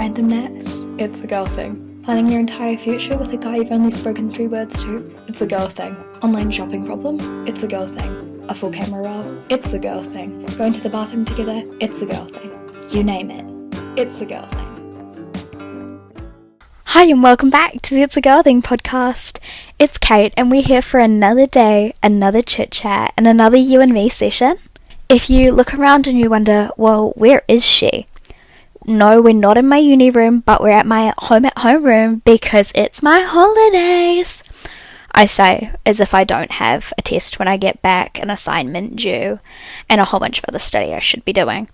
Randomness? It's a girl thing. Planning your entire future with a guy you've only spoken 3 words to? It's a girl thing. Online shopping problem? It's a girl thing. A full camera roll? It's a girl thing. Going to the bathroom together? It's a girl thing. You name it. It's a girl thing. Hi and welcome back to the It's a Girl Thing podcast. It's Kate and we're here for another day, another chit chat and another you and me session. If you look around and you wonder, well, where is she? No, we're not in my uni room, but we're at my home room because it's my holidays. I say as if I don't have a test when I get back, an assignment due, and a whole bunch of other study I should be doing.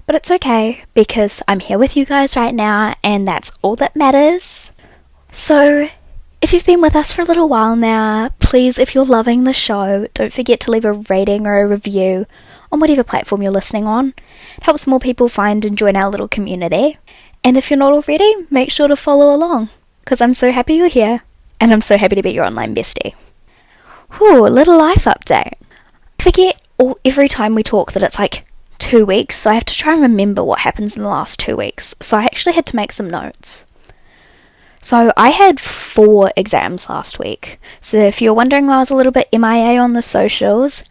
But it's okay because I'm here with you guys right now and that's all that matters. So if you've been with us for a little while now, please, if you're loving the show, don't forget to leave a rating or a review on whatever platform you're listening on. It helps more people find and join our little community. And if you're not already, make sure to follow along because I'm so happy you're here and I'm so happy to be your online bestie. Whew, little life update. I forget every time we talk that it's like 2 weeks, so I have to try and remember what happens in the last 2 weeks. So I actually had to make some notes. So I had 4 exams last week. So if you're wondering why I was a little bit MIA on the socials,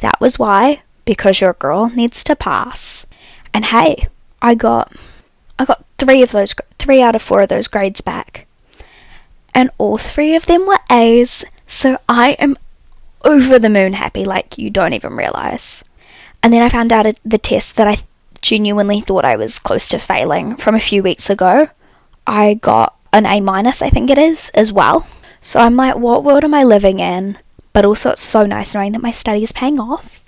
that was why. Because your girl needs to pass. And hey, I got 3 out of 4 of those grades back. And all 3 of them were A's. So I am over the moon happy, like you don't even realise. And then I found out the test that I genuinely thought I was close to failing from a few weeks ago. I got an A-, I think it is, as well. So I'm like, what world am I living in? But also it's so nice knowing that my study is paying off.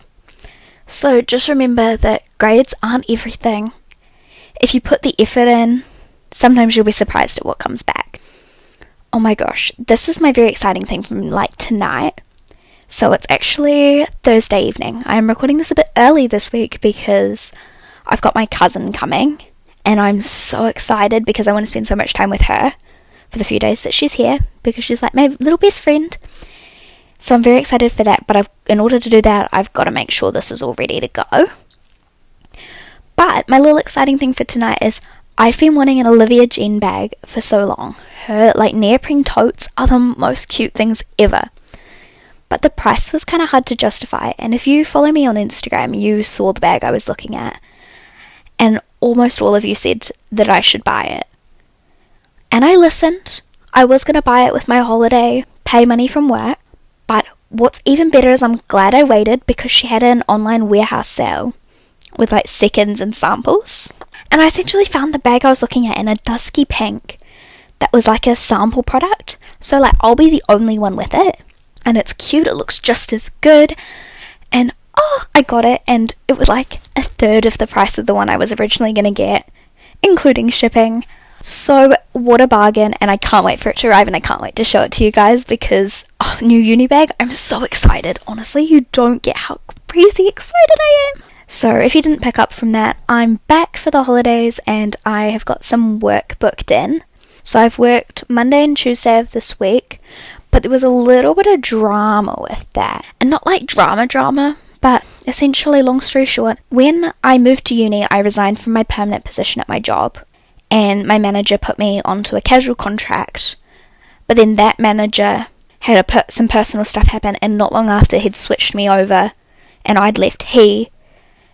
So just remember that grades aren't everything. If you put the effort in, sometimes you'll be surprised at what comes back. Oh my gosh, this is my very exciting thing from like tonight. So it's actually Thursday evening. I'm recording this a bit early this week because I've got my cousin coming and I'm so excited because I want to spend so much time with her for the few days that she's here because she's like my little best friend. So I'm very excited for that, but in order to do that, I've got to make sure this is all ready to go. But my little exciting thing for tonight is I've been wanting an Olivia Jean bag for so long. Her like neoprene totes are the most cute things ever. But the price was kind of hard to justify, and if you follow me on Instagram, you saw the bag I was looking at, and almost all of you said that I should buy it. And I listened. I was going to buy it with my holiday pay money from work, but what's even better is I'm glad I waited because she had an online warehouse sale with like seconds and samples. And I essentially found the bag I was looking at in a dusky pink that was like a sample product. So like I'll be the only one with it. And it's cute, it looks just as good. And I got it and it was like a third of the price of the one I was originally going to get, including shipping. So what a bargain, and I can't wait for it to arrive and I can't wait to show it to you guys because new uni bag, I'm so excited. Honestly, you don't get how crazy excited I am. So if you didn't pick up from that, I'm back for the holidays and I have got some work booked in. So I've worked Monday and Tuesday of this week, but there was a little bit of drama with that. And not like drama, but essentially, long story short, when I moved to uni, I resigned from my permanent position at my job. And my manager put me onto a casual contract. But then that manager had some personal stuff happen, and not long after he'd switched me over and I'd left, he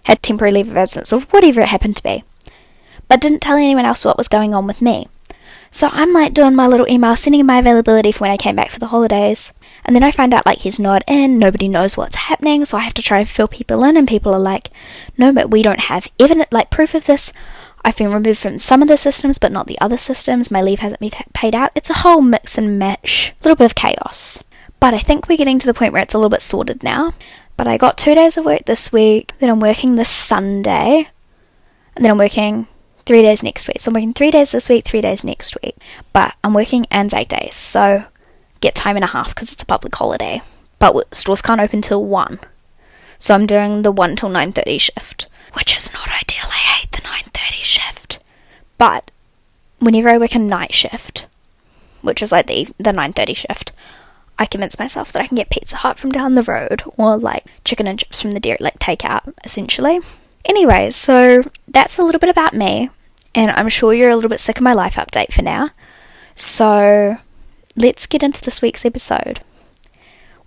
had temporary leave of absence or whatever it happened to be. But didn't tell anyone else what was going on with me. So I'm like doing my little email, sending him my availability for when I came back for the holidays. And then I find out like he's not in, nobody knows what's happening, so I have to try and fill people in, and people are like, no, but we don't have evidence, like proof of this. I've been removed from some of the systems, but not the other systems. My leave hasn't been paid out. It's a whole mix and match. A little bit of chaos. But I think we're getting to the point where it's a little bit sorted now. But I got 2 days of work this week. Then I'm working this Sunday. And then I'm working 3 days next week. So I'm working 3 days this week, 3 days next week. But I'm working Anzac Day. So get time and a half because it's a public holiday. But stores can't open till 1. So I'm doing the 1 till 9:30 shift. Which is not ideal. I hate the 9:30 shift. But whenever I work a night shift, which is like the 9:30 shift, I convince myself that I can get Pizza Hut from down the road or like chicken and chips from the dairy, like takeout essentially. Anyway, so that's a little bit about me. and I'm sure you're a little bit sick of my life update for now. So let's get into this week's episode.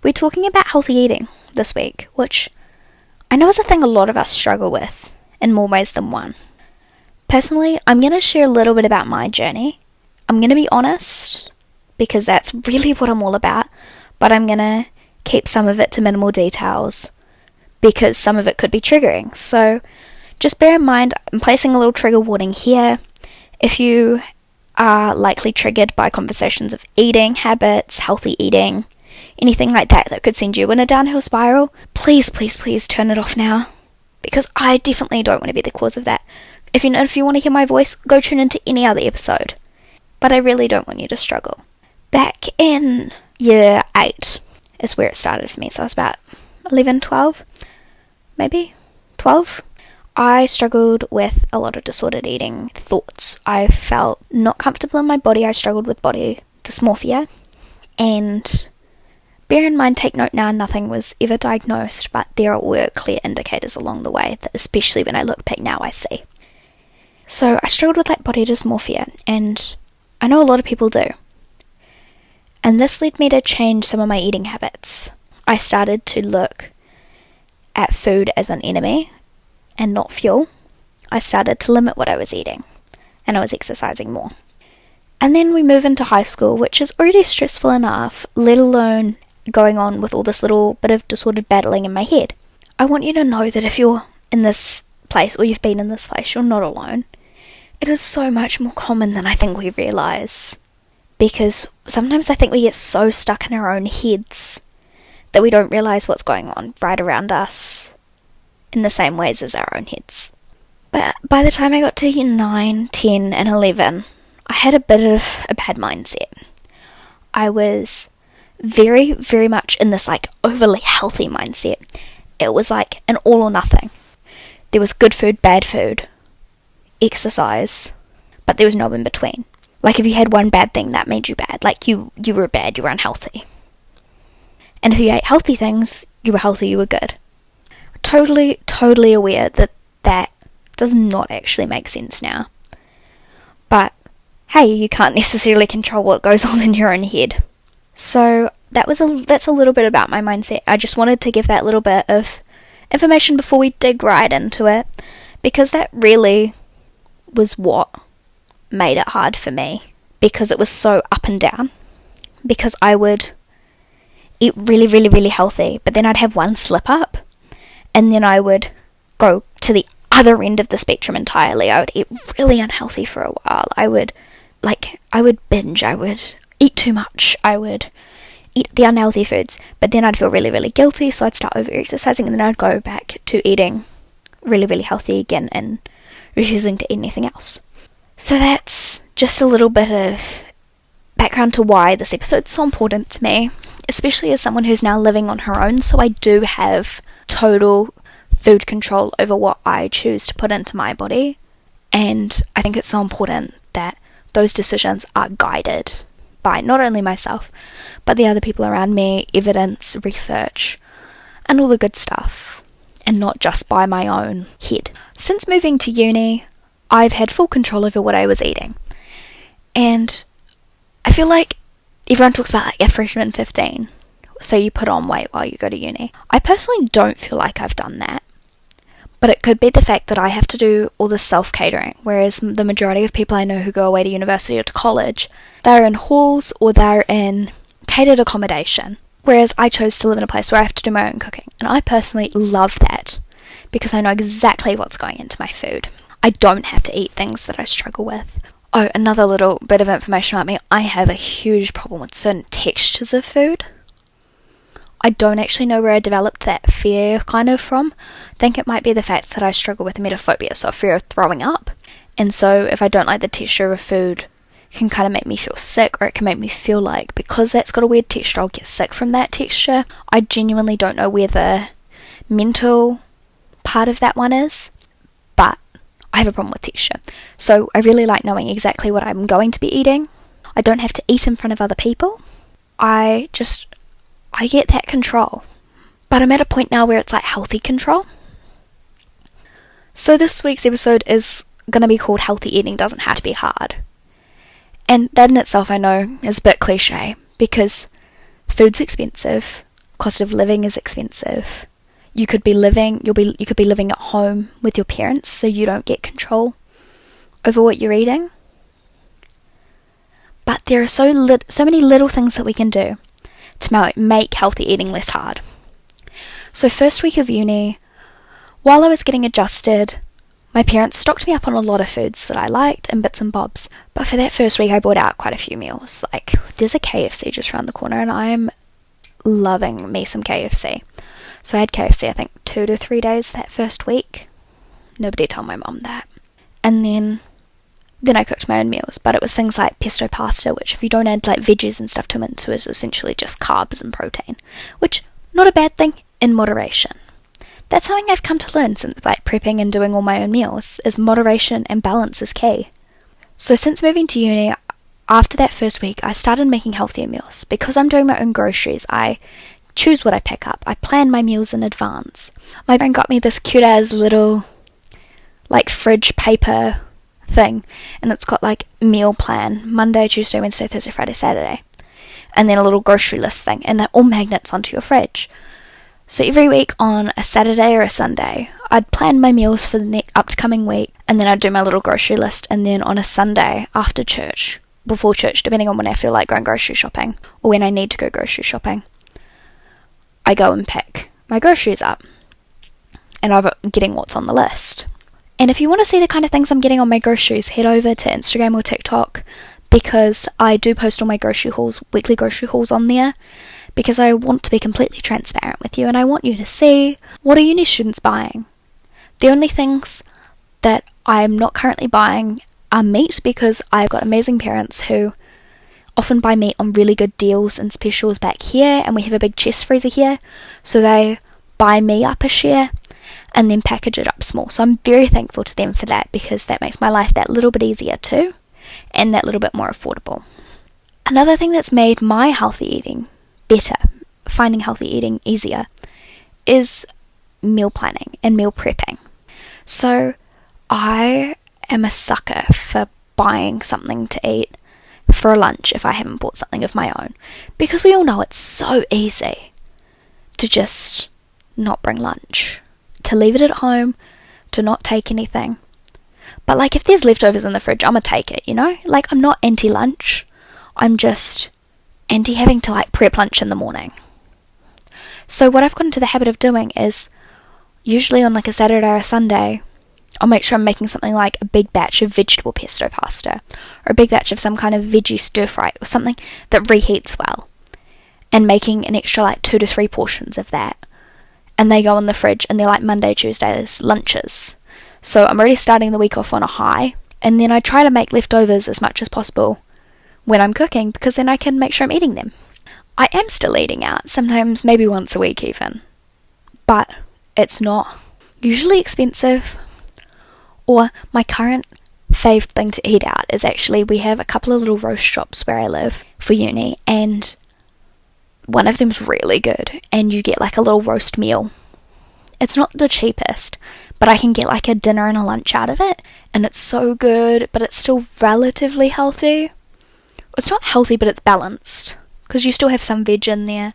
We're talking about healthy eating this week, which I know is a thing a lot of us struggle with in more ways than one. Personally, I'm going to share a little bit about my journey. I'm going to be honest, because that's really what I'm all about, but I'm going to keep some of it to minimal details, because some of it could be triggering. So just bear in mind, I'm placing a little trigger warning here. If you are likely triggered by conversations of eating habits, healthy eating, anything like that that could send you in a downhill spiral, please turn it off now, because I definitely don't want to be the cause of that. If you want to hear my voice, go tune into any other episode, but I really don't want you to struggle. Back in year 8 is where it started for me, so I was about 11, 12, maybe 12. I struggled with a lot of disordered eating thoughts. I felt not comfortable in my body. I struggled with body dysmorphia, and bear in mind, take note now, nothing was ever diagnosed, but there were clear indicators along the way that, especially when I look back now, I see. So I struggled with like body dysmorphia, and I know a lot of people do. And this led me to change some of my eating habits. I started to look at food as an enemy and not fuel. I started to limit what I was eating, and I was exercising more. And then we move into high school, which is already stressful enough, let alone going on with all this little bit of disordered battling in my head. I want you to know that if you're in this place, or you've been in this place, you're not alone. It is so much more common than I think we realise, because sometimes I think we get so stuck in our own heads that we don't realise what's going on right around us in the same ways as our own heads. But by the time I got to year 9, 10 and 11, I had a bit of a bad mindset. I was very, very much in this like overly healthy mindset. It was like an all or nothing. There was good food, bad food, exercise, but there was no in between. Like if you had one bad thing, that made you bad. Like you were bad, you were unhealthy. And if you ate healthy things, you were healthy, you were good. Totally aware that that does not actually make sense now. But hey, you can't necessarily control what goes on in your own head. So that's a little bit about my mindset. I just wanted to give that little bit of information before we dig right into it, because that really was what made it hard for me, because it was so up and down. Because I would eat really, really, really healthy, but then I'd have one slip up, and then I would go to the other end of the spectrum entirely. I would eat really unhealthy for a while. I would binge, I would eat too much, I would eat the unhealthy foods, but then I'd feel really, really guilty, so I'd start over-exercising, and then I'd go back to eating really, really healthy again and refusing to eat anything else. So that's just a little bit of background to why this episode's so important to me, especially as someone who's now living on her own, so I do have total food control over what I choose to put into my body, and I think it's so important that those decisions are guided by not only myself, but the other people around me, evidence, research, and all the good stuff, and not just by my own head. Since moving to uni, I've had full control over what I was eating, and I feel like everyone talks about like a freshman 15, so you put on weight while you go to uni. I personally don't feel like I've done that, but it could be the fact that I have to do all this self-catering, whereas the majority of people I know who go away to university or to college, they're in halls or they're in catered accommodation, whereas I chose to live in a place where I have to do my own cooking, and I personally love that, because I know exactly what's going into my food. I don't have to eat things that I struggle with. Oh, another little bit of information about me, I have a huge problem with certain textures of food. I don't actually know where I developed that fear kind of from. I think it might be the fact that I struggle with emetophobia, so a fear of throwing up. And so if I don't like the texture of food, it can kind of make me feel sick, or it can make me feel like because that's got a weird texture, I'll get sick from that texture. I genuinely don't know where the mental part of that one is, but I have a problem with texture. So I really like knowing exactly what I'm going to be eating. I don't have to eat in front of other people. I get that control. But I'm at a point now where it's like healthy control. So this week's episode is going to be called healthy eating doesn't have to be hard. And that in itself, I know, is a bit cliche, because food's expensive, cost of living is expensive. You could be living at home with your parents, so you don't get control over what you're eating. But there are so many little things that we can do to make healthy eating less hard. So first week of uni, while I was getting adjusted, my parents stocked me up on a lot of foods that I liked and bits and bobs. But for that first week, I bought out quite a few meals. Like, there's a KFC just around the corner, and I'm loving me some KFC. So I had KFC, I think, 2 to 3 days that first week. Nobody told my mum that. And then I cooked my own meals, but it was things like pesto pasta, which if you don't add like veggies and stuff to it is essentially just carbs and protein, which, not a bad thing, in moderation. That's something I've come to learn since like prepping and doing all my own meals, is moderation and balance is key. So since moving to uni, after that first week, I started making healthier meals. Because I'm doing my own groceries, I choose what I pick up. I plan my meals in advance. My friend got me this cute as little like fridge paper thing, and it's got like meal plan, Monday, Tuesday, Wednesday, Thursday, Friday, Saturday, and then a little grocery list thing, and they're all magnets onto your fridge. So every week on a Saturday or a Sunday, I'd plan my meals for the upcoming week, and then I'd do my little grocery list, and then on a Sunday after church, before church, depending on when I feel like going grocery shopping, or when I need to go grocery shopping, I go and pick my groceries up, and I'm getting what's on the list. And if you want to see the kind of things I'm getting on my groceries, head over to Instagram or TikTok, because I do post all my grocery hauls, weekly grocery hauls on there, because I want to be completely transparent with you, and I want you to see what are uni students buying. The only things that I'm not currently buying are meat, because I've got amazing parents who often buy meat on really good deals and specials back here, and we have a big chest freezer here, so they buy me up a share and then package it up small. So I'm very thankful to them for that, because that makes my life that little bit easier too, and that little bit more affordable. Another thing that's made my healthy eating better, finding healthy eating easier, is meal planning and meal prepping. So I am a sucker for buying something to eat for a lunch if I haven't bought something of my own, because we all know it's so easy to just not bring lunch, to leave it at home, to not take anything. But like, if there's leftovers in the fridge, I'm gonna take it, you know? Like, I'm not anti-lunch, I'm just anti having to like prep lunch in the morning. So what I've got into the habit of doing is, usually on like a Saturday or a Sunday, I'll make sure I'm making something like a big batch of vegetable pesto pasta, or a big batch of some kind of veggie stir fry, or something that reheats well, and making an extra like 2 to 3 portions of that. And they go in the fridge, and they're like Monday, Tuesdays lunches. So I'm already starting the week off on a high, and then I try to make leftovers as much as possible when I'm cooking, because then I can make sure I'm eating them. I am still eating out, sometimes maybe once a week even, but it's not usually expensive. Or my current favourite thing to eat out is actually, we have a couple of little roast shops where I live for uni, and one of them's really good, and you get like a little roast meal. It's not the cheapest, but I can get like a dinner and a lunch out of it, and it's so good, but it's still relatively healthy. It's not healthy, but it's balanced, because you still have some veg in there,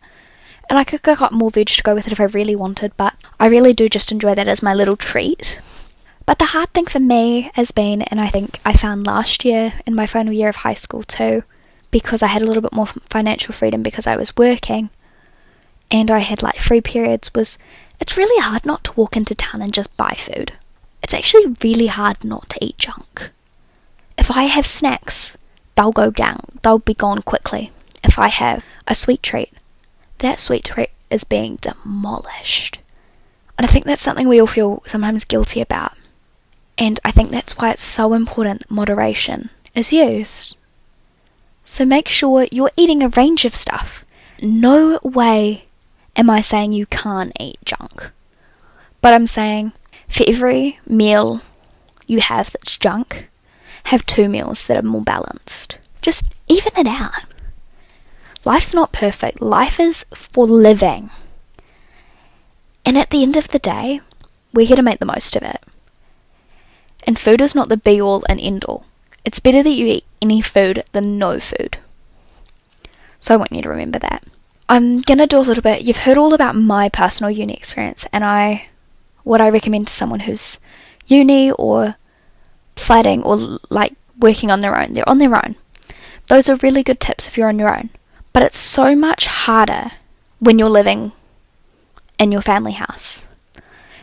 and I could cook up more veg to go with it if I really wanted, but I really do just enjoy that as my little treat. But the hard thing for me has been, and I think I found last year in my final year of high school too, because I had a little bit more financial freedom because I was working, and I had like free periods, was it's really hard not to walk into town and just buy food. It's actually really hard not to eat junk. If I have snacks, they'll go down, they'll be gone quickly. If I have a sweet treat, that sweet treat is being demolished. And I think that's something we all feel sometimes guilty about. And I think that's why it's so important that moderation is used. So make sure you're eating a range of stuff. No way am I saying you can't eat junk. But I'm saying, for every meal you have that's junk, have 2 meals that are more balanced. Just even it out. Life's not perfect. Life is for living. And at the end of the day, we're here to make the most of it. And food is not the be-all and end-all. It's better that you eat any food than no food. So I want you to remember that. I'm going to do a little bit, you've heard all about my personal uni experience, and what I recommend to someone who's uni or flatting or like working on their own. They're on their own. Those are really good tips if you're on your own. But it's so much harder when you're living in your family house,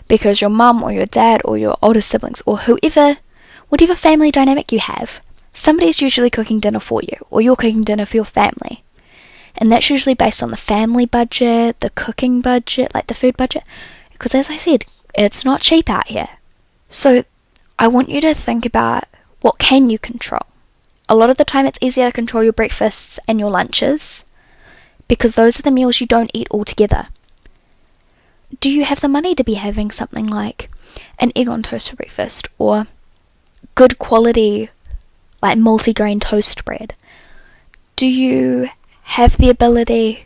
because your mum or your dad or your older siblings or whatever family dynamic you have, somebody's usually cooking dinner for you, or you're cooking dinner for your family. And that's usually based on the family budget, the cooking budget, like the food budget. Because as I said, it's not cheap out here. So I want you to think about what can you control. A lot of the time it's easier to control your breakfasts and your lunches, because those are the meals you don't eat altogether. Do you have the money to be having something like an egg on toast for breakfast, or good quality like multigrain toast bread? Do you have the ability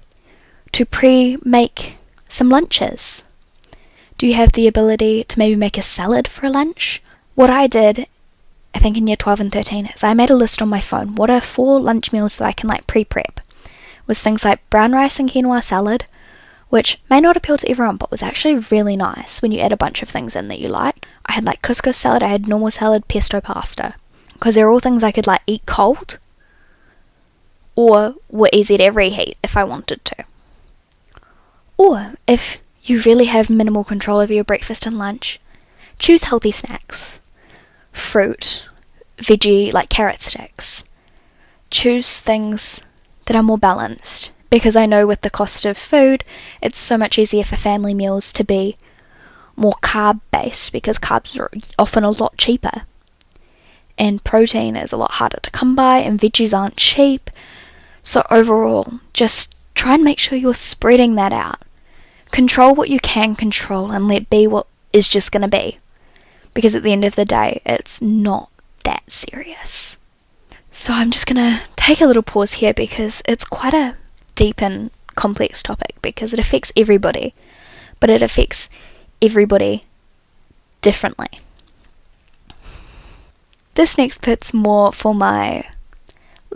to pre-make some lunches? Do you have the ability to maybe make a salad for a lunch? What I did, I think in year 12 and 13, is I made a list on my phone. What are 4 lunch meals that I can like pre-prep? Was things like brown rice and quinoa salad, which may not appeal to everyone, but was actually really nice when you add a bunch of things in that you like. I had like couscous salad, I had normal salad, pesto pasta, because they're all things I could like eat cold, or were easy to reheat if I wanted to. Or if you really have minimal control over your breakfast and lunch, choose healthy snacks. Fruit, veggie, like carrot sticks. Choose things that are more balanced, because I know with the cost of food, it's so much easier for family meals to be more carb based, because carbs are often a lot cheaper. And protein is a lot harder to come by, and veggies aren't cheap. So overall, just try and make sure you're spreading that out. Control what you can control and let be what is just going to be. Because at the end of the day, it's not that serious. So I'm just going to take a little pause here, because it's quite a deep and complex topic, because it affects everybody. But it affects everybody differently. This next bit's more for my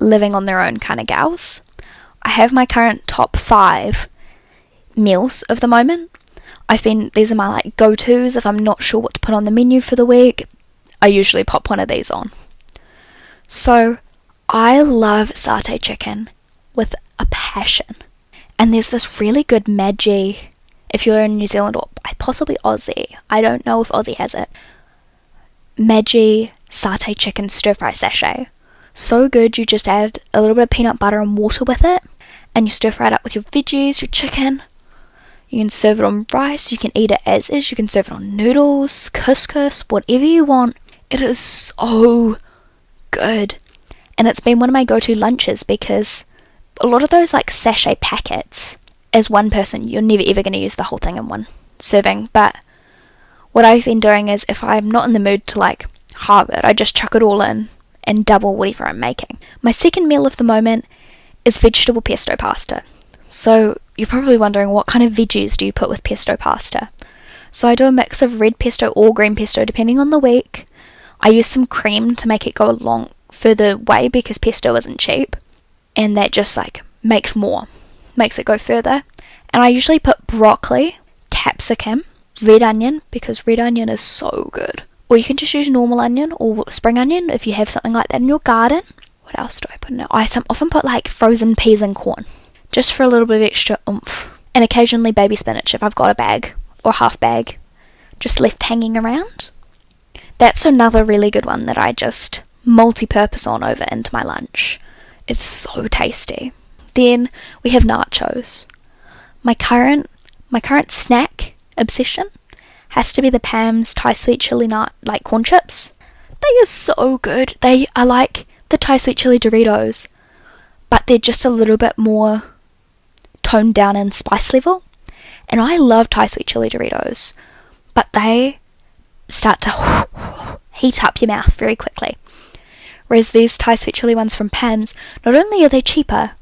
living on their own kind of gals. I have my current top 5 meals of the moment. These are my like go-tos if I'm not sure what to put on the menu for the week. I usually pop one of these on. So I love satay chicken with a passion. And there's this really good Maggi, if you're in New Zealand or possibly Aussie, I don't know if Aussie has it, Maggi satay chicken stir fry sachet. So good, you just add a little bit of peanut butter and water with it, and you stir fry it up with your veggies, your chicken. You can serve it on rice, you can eat it as is, you can serve it on noodles, couscous, whatever you want. It is so good. And it's been one of my go-to lunches, because a lot of those like sachet packets, as one person, you're never ever going to use the whole thing in one serving. But what I've been doing is, if I'm not in the mood to like halve it, I just chuck it all in and double whatever I'm making. My second meal of the moment is vegetable pesto pasta. So you're probably wondering, what kind of veggies do you put with pesto pasta? So I do a mix of red pesto or green pesto depending on the week. I use some cream to make it go a long further way, because pesto isn't cheap, and that just like makes it go further. And I usually put broccoli, capsicum, red onion, because red onion is so good. Or you can just use normal onion or spring onion if you have something like that in your garden. What else do I put in it? I often put like frozen peas and corn, just for a little bit of extra oomph. And occasionally baby spinach if I've got a bag or half bag just left hanging around. That's another really good one that I just multi-purpose on over into my lunch. It's so tasty. Then we have nachos. My current snack obsession has to be the Pam's Thai sweet chili like corn chips. They are so good. They are like the Thai sweet chili Doritos, but they're just a little bit more toned down in spice level. And I love Thai sweet chili Doritos, but they start to heat up your mouth very quickly. Whereas these Thai sweet chili ones from Pam's, not only are they cheaper,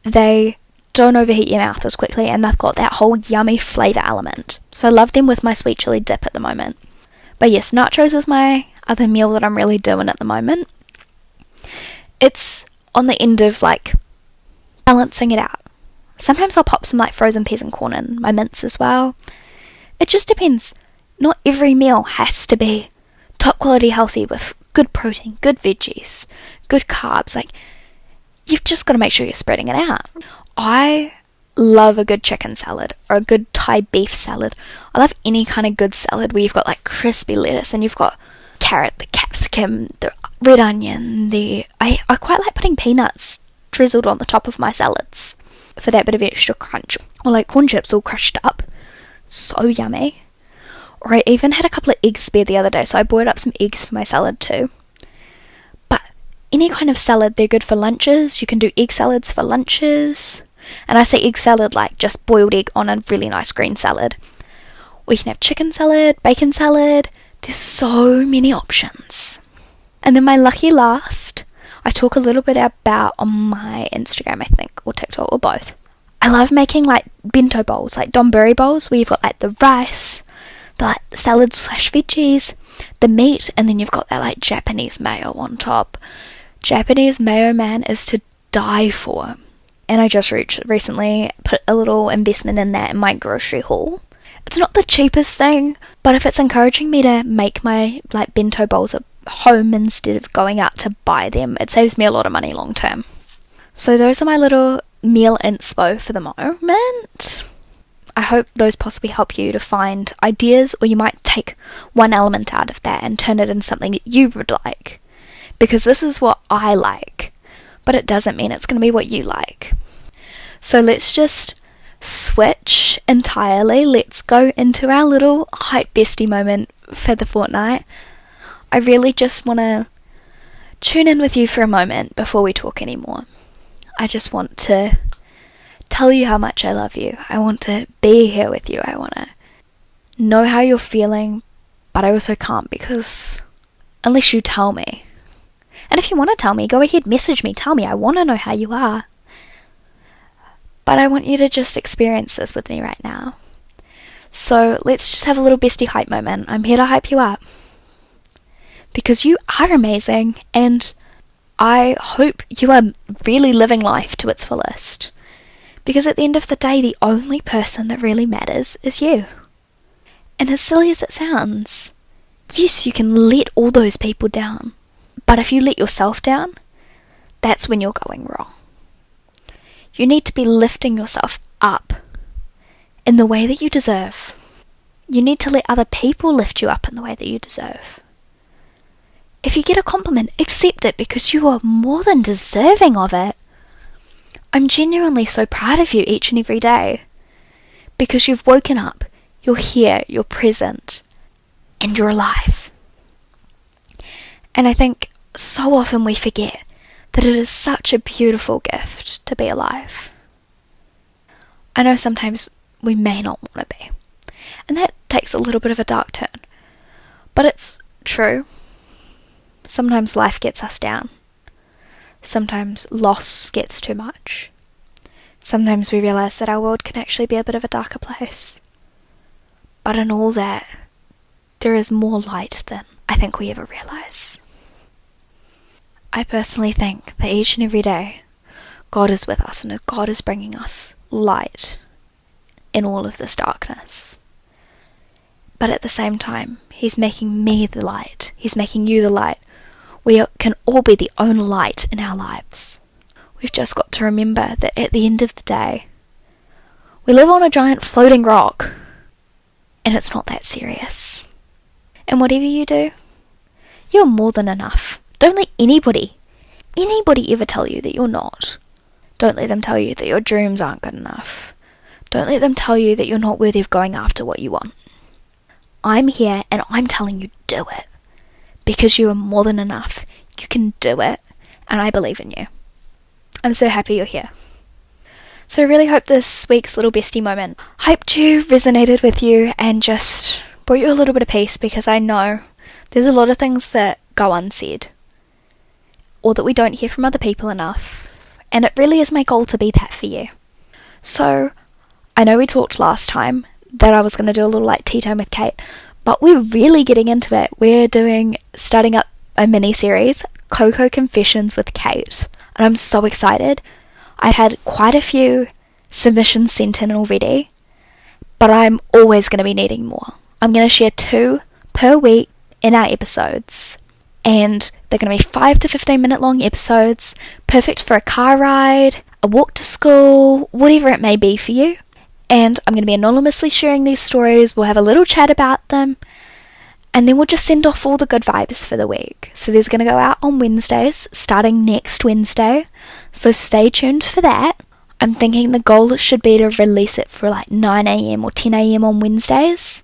they don't overheat your mouth as quickly, and they've got that whole yummy flavour element. So I love them with my sweet chili dip at the moment. But yes, nachos is my other meal that I'm really doing at the moment. It's on the end of like balancing it out. Sometimes I'll pop some like frozen peas and corn in my mince as well. It just depends. Not every meal has to be top quality healthy with good protein, good veggies, good carbs. Like, you've just got to make sure you're spreading it out. I love a good chicken salad or a good Thai beef salad. I love any kind of good salad where you've got like crispy lettuce and you've got carrot, the capsicum, the red onion, I quite like putting peanuts drizzled on the top of my salads for that bit of extra crunch. Or like corn chips all crushed up. So yummy. Or I even had a couple of eggs spare the other day, so I boiled up some eggs for my salad too. But any kind of salad, they're good for lunches. You can do egg salads for lunches. And I say egg salad like just boiled egg on a really nice green salad. Or you can have chicken salad, bacon salad. There's so many options. And then my lucky last, I talk a little bit about on my Instagram, I think, or TikTok, or both. I love making like bento bowls, like donburi bowls, where you've got like the rice, the like salads / veggies, the meat, and then you've got that like Japanese mayo on top. Japanese mayo, man, is to die for. And I just recently put a little investment in that in my grocery haul. It's not the cheapest thing, but if it's encouraging me to make my like bento bowls at home instead of going out to buy them, it saves me a lot of money long term. So those are my little meal inspo for the moment. I hope those possibly help you to find ideas, or you might take one element out of that and turn it into something that you would like. Because this is what I like, but it doesn't mean it's going to be what you like. So let's just switch entirely. Let's go into our little hype bestie moment for the fortnight. I really just want to tune in with you for a moment before we talk anymore. I just want to tell you how much I love you. I want to be here with you. I want to know how you're feeling, but I also can't, because unless you tell me. And if you want to tell me, go ahead, message me, tell me. I want to know how you are. But I want you to just experience this with me right now. So let's just have a little bestie hype moment. I'm here to hype you up. Because you are amazing, and I hope you are really living life to its fullest. Because at the end of the day, the only person that really matters is you. And as silly as it sounds, yes, you can let all those people down. But if you let yourself down, that's when you're going wrong. You need to be lifting yourself up in the way that you deserve. You need to let other people lift you up in the way that you deserve. If you get a compliment, accept it, because you are more than deserving of it. I'm genuinely so proud of you each and every day, because you've woken up, you're here, you're present, and you're alive. And I think so often we forget that it is such a beautiful gift to be alive. I know sometimes we may not want to be, and that takes a little bit of a dark turn, but it's true. Sometimes life gets us down. Sometimes loss gets too much. Sometimes we realise that our world can actually be a bit of a darker place. But in all that, there is more light than I think we ever realise. I personally think that each and every day, God is with us, and God is bringing us light in all of this darkness. But at the same time, He's making me the light. He's making you the light. We can all be the only light in our lives. We've just got to remember that at the end of the day, we live on a giant floating rock, and it's not that serious. And whatever you do, you're more than enough. Don't let anybody ever tell you that you're not. Don't let them tell you that your dreams aren't good enough. Don't let them tell you that you're not worthy of going after what you want. I'm here, and I'm telling you, do it. Because you are more than enough. You can do it, and I believe in you. I'm so happy you're here. So I really hope this week's little bestie moment hyped you, resonated with you, and just brought you a little bit of peace, because I know there's a lot of things that go unsaid, or that we don't hear from other people enough, and it really is my goal to be that for you. So I know we talked last time that I was going to do a little like tea time with Kate, But we're really getting into it. We're starting up a mini-series, Coco Confessions with Kate. And I'm so excited. I've had quite a few submissions sent in already, but I'm always going to be needing more. I'm going to share 2 per week in our episodes. And they're going to be 5 to 15 minute long episodes, perfect for a car ride, a walk to school, whatever it may be for you. And I'm going to be anonymously sharing these stories. We'll have a little chat about them, and then we'll just send off all the good vibes for the week. So there's going to go out on Wednesdays, starting next Wednesday. So stay tuned for that. I'm thinking the goal should be to release it for like 9 a.m. or 10 a.m. on Wednesdays.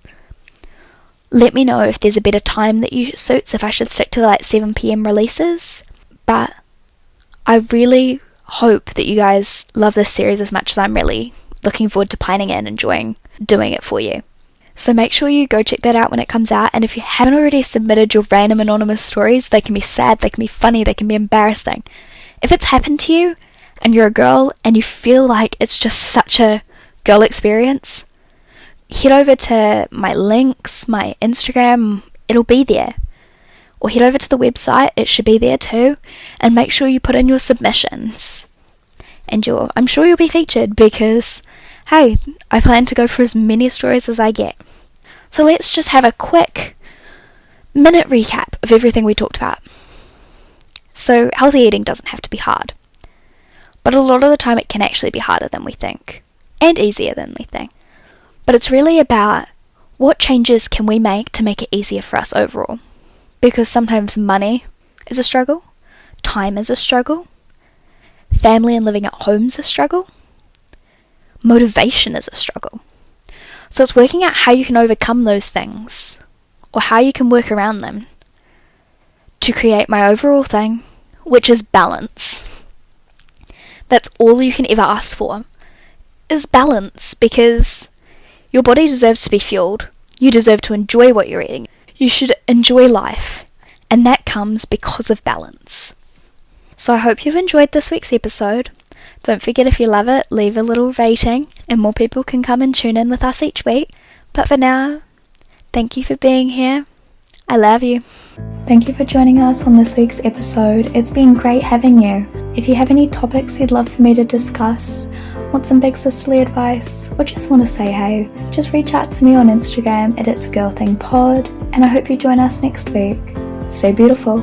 Let me know if there's a better time that you suits, if I should stick to like 7 p.m. releases. But I really hope that you guys love this series as much as I'm really looking forward to planning it and enjoying doing it for you. So make sure you go check that out when it comes out. And if you haven't already submitted your random anonymous stories, they can be sad, they can be funny, they can be embarrassing. If it's happened to you and you're a girl and you feel like it's just such a girl experience, head over to my links, my Instagram, it'll be there. Or head over to the website, it should be there too. And make sure you put in your submissions. And I'm sure you'll be featured because, hey, I plan to go for as many stories as I get. So let's just have a quick minute recap of everything we talked about. So healthy eating doesn't have to be hard. But a lot of the time it can actually be harder than we think. And easier than we think. But it's really about what changes can we make to make it easier for us overall. Because sometimes money is a struggle, time is a struggle, family and living at home is a struggle, motivation is a struggle. So it's working out how you can overcome those things, or how you can work around them, to create my overall thing, which is balance. That's all you can ever ask for, is balance, because your body deserves to be fueled. You deserve to enjoy what you're eating. You should enjoy life. And that comes because of balance. So I hope you've enjoyed this week's episode. Don't forget, if you love it, leave a little rating and more people can come and tune in with us each week. But for now, thank you for being here. I love you. Thank you for joining us on this week's episode. It's been great having you. If you have any topics you'd love for me to discuss, want some big sisterly advice, or just want to say hey, just reach out to me on Instagram at It's a Girl Thing Pod, and I hope you join us next week. Stay beautiful.